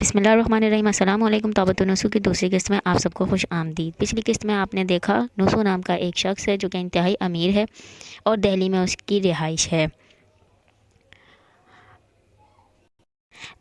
بسم اللہ الرحمن الرحیم۔ السلام علیکم۔ طابت النسو کی دوسری قسط میں آپ سب کو خوش آمدید۔ پچھلی قسط میں آپ نے دیکھا نسو نام کا ایک شخص ہے جو کہ انتہائی امیر ہے اور دہلی میں اس کی رہائش ہے۔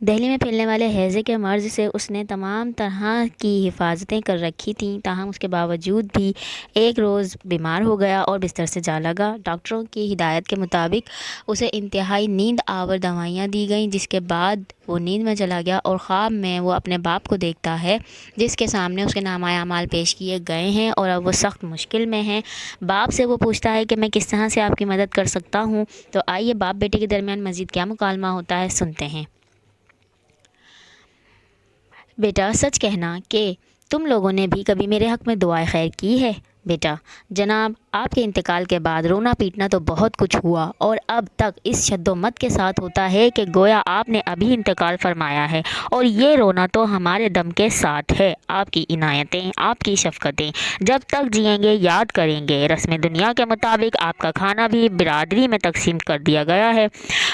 دہلی میں پھیلنے والے ہیضے کے مرض سے اس نے تمام طرح کی حفاظتیں کر رکھی تھیں، تاہم اس کے باوجود بھی ایک روز بیمار ہو گیا اور بستر سے جا لگا۔ ڈاکٹروں کی ہدایت کے مطابق اسے انتہائی نیند آور دوائیاں دی گئیں، جس کے بعد وہ نیند میں چلا گیا اور خواب میں وہ اپنے باپ کو دیکھتا ہے جس کے سامنے اس کے نامہ اعمال پیش کیے گئے ہیں اور اب وہ سخت مشکل میں ہیں۔ باپ سے وہ پوچھتا ہے کہ میں کس طرح سے آپ کی مدد کر سکتا ہوں؟ تو آئیے باپ بیٹے کے درمیان مزید کیا مکالمہ ہوتا ہے سنتے ہیں۔ بیٹا، سچ کہنا کہ تم لوگوں نے بھی کبھی میرے حق میں دعائے خیر کی ہے؟ بیٹا، جناب، آپ کے انتقال کے بعد رونا پیٹنا تو بہت کچھ ہوا اور اب تک اس شد و مت کے ساتھ ہوتا ہے کہ گویا آپ نے ابھی انتقال فرمایا ہے، اور یہ رونا تو ہمارے دم کے ساتھ ہے۔ آپ کی عنایتیں، آپ کی شفقتیں جب تک جئیں گے یاد کریں گے۔ رسم دنیا کے مطابق آپ کا کھانا بھی برادری میں تقسیم کر دیا گیا ہے۔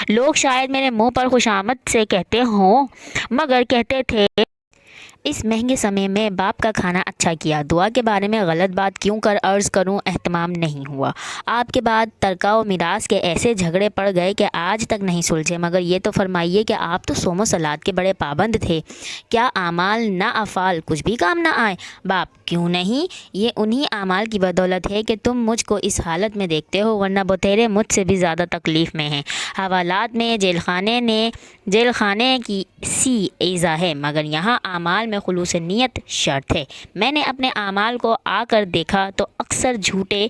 لوگ شاید میرے منہ پر خوشامد سے کہتے ہوں، مگر کہتے تھے اس مہنگے سمے میں باپ کا کھانا اچھا کیا۔ دعا کے بارے میں غلط بات کیوں کر عرض کروں، اہتمام نہیں ہوا۔ آپ کے بعد ترکہ و میراث کے ایسے جھگڑے پڑ گئے کہ آج تک نہیں سلجھے، مگر یہ تو فرمائیے کہ آپ تو صوم و صلات کے بڑے پابند تھے، کیا اعمال نہ افعال کچھ بھی کام نہ آئے؟ باپ: کیوں نہیں، یہ انہی اعمال کی بدولت ہے کہ تم مجھ کو اس حالت میں دیکھتے ہو، ورنہ بتیرے مجھ سے بھی زیادہ تکلیف میں ہیں۔ حوالات میں جیل خانے کی سی ایزا ہے، مگر یہاں اعمال میں خلوص نیت شرط ہے۔ میں نے اپنے اعمال کو آ کر دیکھا تو اکثر جھوٹے،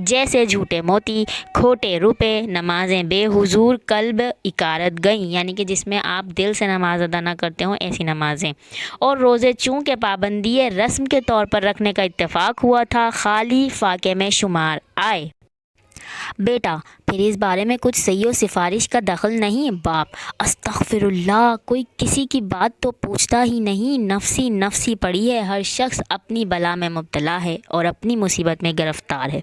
جیسے جھوٹے موتی، کھوٹے روپے، نمازیں بے حضور قلب اکارت گئیں، یعنی کہ جس میں آپ دل سے نماز ادا نہ کرتے ہوں ایسی نمازیں، اور روزے چونکہ پابندی رسم کے طور پر رکھنے کا اتفاق ہوا تھا، خالی فاقے میں شمار آئے۔ بیٹا، پھر اس بارے میں کچھ صحیح و سفارش کا دخل نہیں؟ باپ: استغفر اللہ، کوئی کسی کی بات تو پوچھتا ہی نہیں، نفسی نفسی پڑی ہے، ہر شخص اپنی بلا میں مبتلا ہے اور اپنی مصیبت میں گرفتار ہے،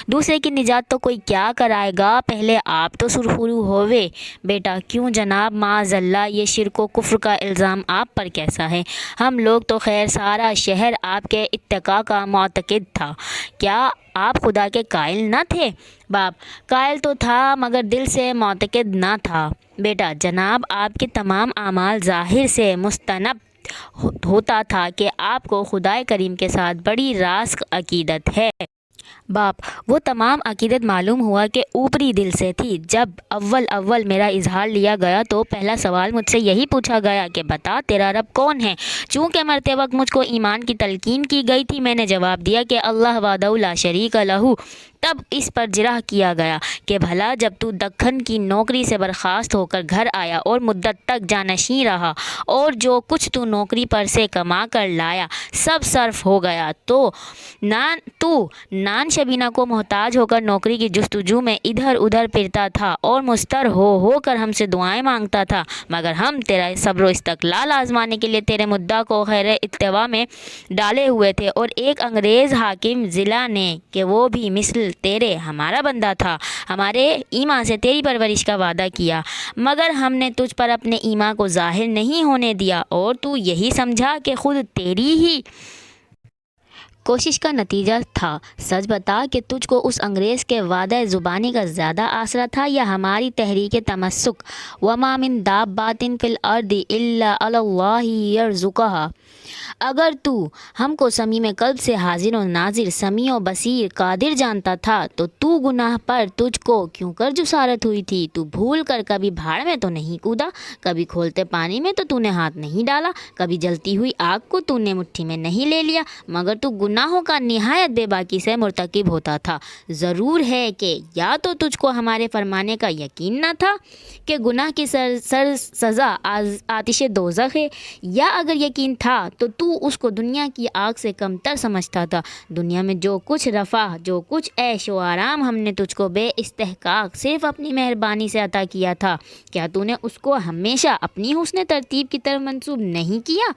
دوسرے کی نجات تو کوئی کیا کرائے گا، پہلے آپ تو سرخرو ہوئے۔ بیٹا: کیوں جناب، معاذ اللہ، یہ شرک و کفر کا الزام آپ پر کیسا ہے؟ ہم لوگ تو خیر سارا شہر آپ کے اتقاء کا معتقد تھا، کیا آپ خدا کے قائل نہ تھے؟ باپ: قائل تو تھا مگر دل سے معتقد نہ تھا۔ بیٹا: جناب، آپ کے تمام اعمال ظاہر سے مستند ہوتا تھا کہ آپ کو خدائے کریم کے ساتھ بڑی راسخ عقیدت ہے۔ باپ: وہ تمام عقیدت معلوم ہوا کہ اوپری دل سے تھی۔ جب اول میرا اظہار لیا گیا تو پہلا سوال مجھ سے یہی پوچھا گیا کہ بتا تیرا رب کون ہے؟ چونکہ مرتے وقت مجھ کو ایمان کی تلقین کی گئی تھی، میں نے جواب دیا کہ اللہ وحدہ لا شریک لہ۔ تب اس پر جرح کیا گیا کہ بھلا جب تو دکن کی نوکری سے برخاست ہو کر گھر آیا اور مدت تک جانشین رہا اور جو کچھ تو نوکری پر سے کما کر لایا سب صرف ہو گیا، تو نان شبینہ کو محتاج ہو کر نوکری کی جستجو میں ادھر ادھر پھرتا تھا اور مضطر ہو کر ہم سے دعائیں مانگتا تھا، مگر ہم تیرا صبر و استقلال آزمانے کے لیے تیرے مدعا کو خیر اتباع میں ڈالے ہوئے تھے، اور ایک انگریز حاکم ضلع نے کہ وہ بھی مثل تیرے ہمارا بندہ تھا، ہمارے ایمان سے تیری پرورش کا وعدہ کیا، مگر ہم نے تجھ پر اپنے ایمان کو ظاہر نہیں ہونے دیا، اور تو یہی سمجھا کہ خود تیری ہی کوشش کا نتیجہ تھا۔ سچ بتا کہ تجھ کو اس انگریز کے وعدہ زبانی کا زیادہ آسرا تھا یا ہماری تحریک تمسک وما من دابۃ فی الارض الا علی اللہ یرزقھا؟ اگر تو ہم کو سمیع قلب سے حاضر و ناظر، سمیع و بصیر، قادر جانتا تھا تو گناہ پر تجھ کو کیوں کر جسارت ہوئی تھی؟ تو بھول کر کبھی بھاڑ میں تو نہیں کودا، کبھی کھولتے پانی میں تو نے ہاتھ نہیں ڈالا، کبھی جلتی ہوئی آگ کو تو نے مٹھی میں نہیں لے لیا، مگر تو گناہوں کا نہایت بے باکی سے مرتکب ہوتا تھا۔ ضرور ہے کہ یا تو تجھ کو ہمارے فرمانے کا یقین نہ تھا کہ گناہ کی سزا آتش دوزخ ہے، یا اگر یقین تھا تو تو اس کو دنیا کی آگ سے کم تر سمجھتا تھا۔ دنیا میں جو کچھ رفاہ، جو کچھ عیش و آرام ہم نے تجھ کو بے استحقاق صرف اپنی مہربانی سے عطا کیا تھا، کیا تو نے اس کو ہمیشہ اپنی حسن ترتیب کی طرف منسوب نہیں کیا؟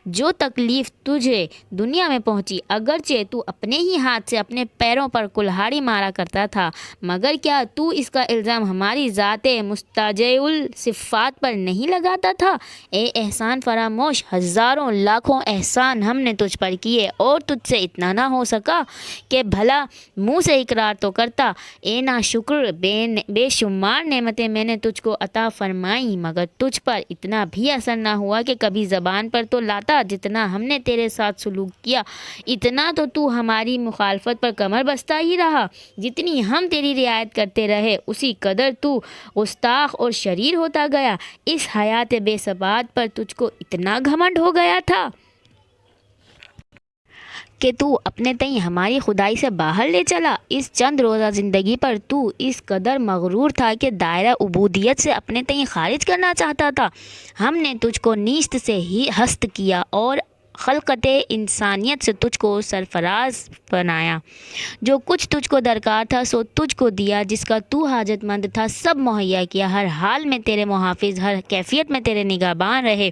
جو تکلیف تجھے دنیا میں پہنچی، اگرچہ تو اپنے ہی ہاتھ سے اپنے پیروں پر کلہاڑی مارا کرتا تھا، مگر کیا تو اس کا الزام ہماری ذات مستعجل الصفات پر نہیں لگاتا تھا؟ اے احسان فراموش، ہزاروں لاکھوں احسان ہم نے تجھ پر کیے اور تجھ سے اتنا نہ ہو سکا کہ بھلا منہ سے اقرار تو کرتا۔ اے ناشکر، بے شمار نعمتیں میں نے تجھ کو عطا فرمائیں، مگر تجھ پر اتنا بھی اثر نہ ہوا کہ کبھی زبان پر تو لاتا۔ جتنا ہم نے تیرے ساتھ سلوک کیا، اتنا تو ہماری مخالفت پر کمر بستہ ہی رہا، جتنی ہم تیری رعایت کرتے رہے اسی قدر تو گستاخ اور شریر ہوتا گیا۔ اس حیات بے ثبات پر تجھ کو اتنا گھمنڈ ہو گیا تھا کہ تو اپنے تئیں ہماری خدائی سے باہر لے چلا۔ اس چند روزہ زندگی پر تو اس قدر مغرور تھا کہ دائرہ عبودیت سے اپنے تئیں خارج کرنا چاہتا تھا۔ ہم نے تجھ کو نیست سے ہی ہست کیا اور خلقت انسانیت سے تجھ کو سرفراز بنایا۔ جو کچھ تجھ کو درکار تھا سو تجھ کو دیا، جس کا تو حاجت مند تھا سب مہیا کیا۔ ہر حال میں تیرے محافظ، ہر کیفیت میں تیرے نگہبان رہے۔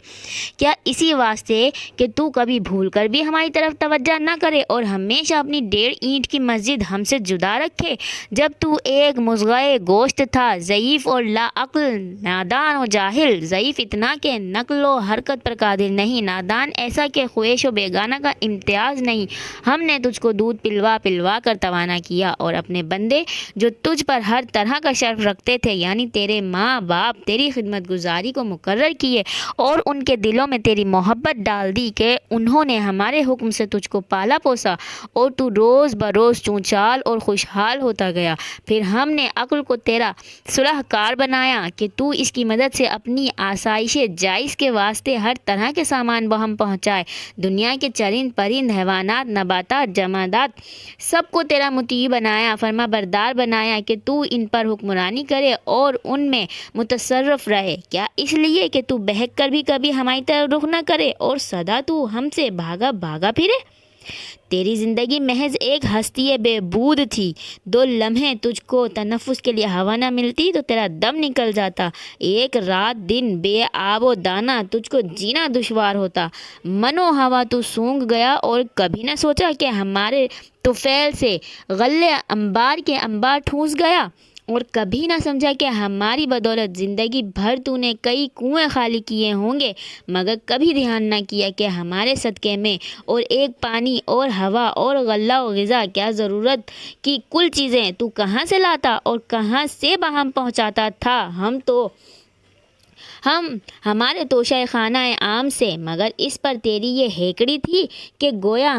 کیا اسی واسطے کہ تو کبھی بھول کر بھی ہماری طرف توجہ نہ کرے اور ہمیشہ اپنی 1.5 اینٹ کی مسجد ہم سے جدا رکھے؟ جب تو ایک مضغۂ گوشت تھا، ضعیف اور لا عقل، نادان و جاہل۔ ضعیف اتنا کہ نقل و حرکت پر قادر نہیں، نادان ایسا کہ خواہش و بیگانہ کا امتیاز نہیں۔ ہم نے تجھ کو دودھ پلوا پلوا کر توانا کیا اور اپنے بندے جو تجھ پر ہر طرح کا شرف رکھتے تھے، یعنی تیرے ماں باپ، تیری خدمت گزاری کو مقرر کیے اور ان کے دلوں میں تیری محبت ڈال دی کہ انہوں نے ہمارے حکم سے تجھ کو پالا پوسا اور تو روز بروز چونچال اور خوشحال ہوتا گیا۔ پھر ہم نے عقل کو تیرا صلح کار بنایا کہ تو اس کی مدد سے اپنی آسائش جائز کے واسطے ہر طرح کے سامان بہم پہنچائے۔ دنیا کے چرند پرند، حیوانات، نباتات، جمادات، سب کو تیرا مطیع بنایا، فرما بردار بنایا کہ تو ان پر حکمرانی کرے اور ان میں متصرف رہے۔ کیا اس لیے کہ تو بہک کر بھی کبھی ہماری طرف رخ نہ کرے اور سدا تو ہم سے بھاگا بھاگا پھرے؟ تیری زندگی محض ایک ہستی بے بود تھی۔ 2 لمحے تجھ کو تنفس کے لیے ہوا نہ ملتی تو تیرا دم نکل جاتا۔ ایک رات دن بے آب و دانہ تجھ کو جینا دشوار ہوتا۔ من و ہوا تو سونگ گیا اور کبھی نہ سوچا کہ ہمارے طفیل سے غلے انبار کے انبار ٹھوس گیا، اور کبھی نہ سمجھا کہ ہماری بدولت زندگی بھر تو نے کئی کنویں خالی کیے ہوں گے، مگر کبھی دھیان نہ کیا کہ ہمارے صدقے میں اور ایک پانی اور ہوا اور غلہ و غذا کیا ضرورت کی کل چیزیں تو کہاں سے لاتا اور کہاں سے باہم پہنچاتا تھا؟ ہمارے توشہ خانہ عام سے، مگر اس پر تیری یہ ہیکڑی تھی کہ گویا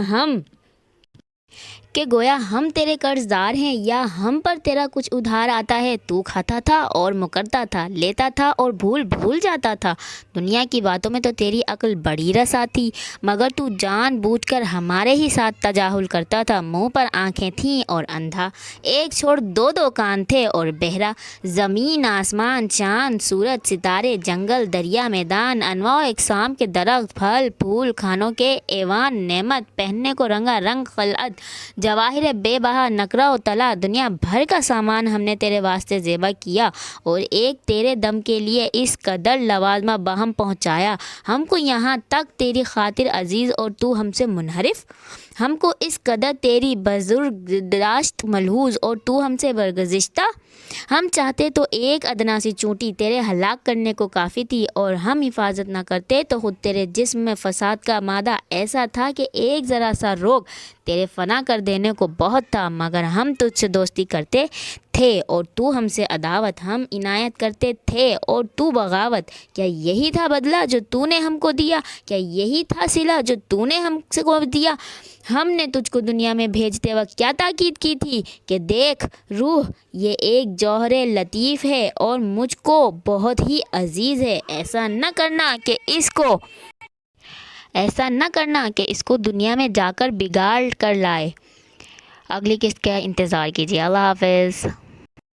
ہم تیرے قرض دار ہیں یا ہم پر تیرا کچھ ادھار آتا ہے۔ تو کھاتا تھا اور مکرتا تھا، لیتا تھا اور بھول جاتا تھا۔ دنیا کی باتوں میں تو تیری عقل بڑی رسا تھی، مگر تو جان بوجھ کر ہمارے ہی ساتھ تجاہل کرتا تھا۔ منہ پر آنکھیں تھیں اور اندھا، ایک چھوڑ 2 کان تھے اور بہرا۔ زمین، آسمان، چاند، سورج، ستارے، جنگل، دریا، میدان، انواع و اقسام کے درخت، پھل پھول، کھانوں کے ایوان، نعمت، پہننے کو رنگا رنگ خلعت، جواہر بے بہا، نقرہ و طلا، دنیا بھر کا سامان ہم نے تیرے واسطے ذبح کیا اور ایک تیرے دم کے لیے اس قدر لوازمہ بہم پہنچایا، ہم کو یہاں تک تیری خاطر عزیز اور تو ہم سے منحرف، ہم کو اس قدر تیری بزرگ داشت ملحوظ اور تو ہم سے برگزشتہ۔ ہم چاہتے تو ایک ادنا سی چونٹی تیرے ہلاک کرنے کو کافی تھی، اور ہم حفاظت نہ کرتے تو خود تیرے جسم میں فساد کا مادہ ایسا تھا کہ ایک ذرا سا روگ تیرے فنا کر دینے کو بہت تھا، مگر ہم تجھ سے دوستی کرتے تھے اور تو ہم سے عداوت، ہم عنایت کرتے تھے اور تو بغاوت۔ کیا یہی تھا بدلہ جو تو نے ہم کو دیا؟ کیا یہی تھا صلہ جو تو نے ہم سے کو دیا؟ ہم نے تجھ کو دنیا میں بھیجتے وقت کیا تاکید کی تھی کہ دیکھ روح، یہ ایک جوہر لطیف ہے اور مجھ کو بہت ہی عزیز ہے، ایسا نہ کرنا کہ اس کو دنیا میں جا کر بگاڑ کر لائے۔ اگلی قسط کا انتظار کیجیے۔ اللہ حافظ۔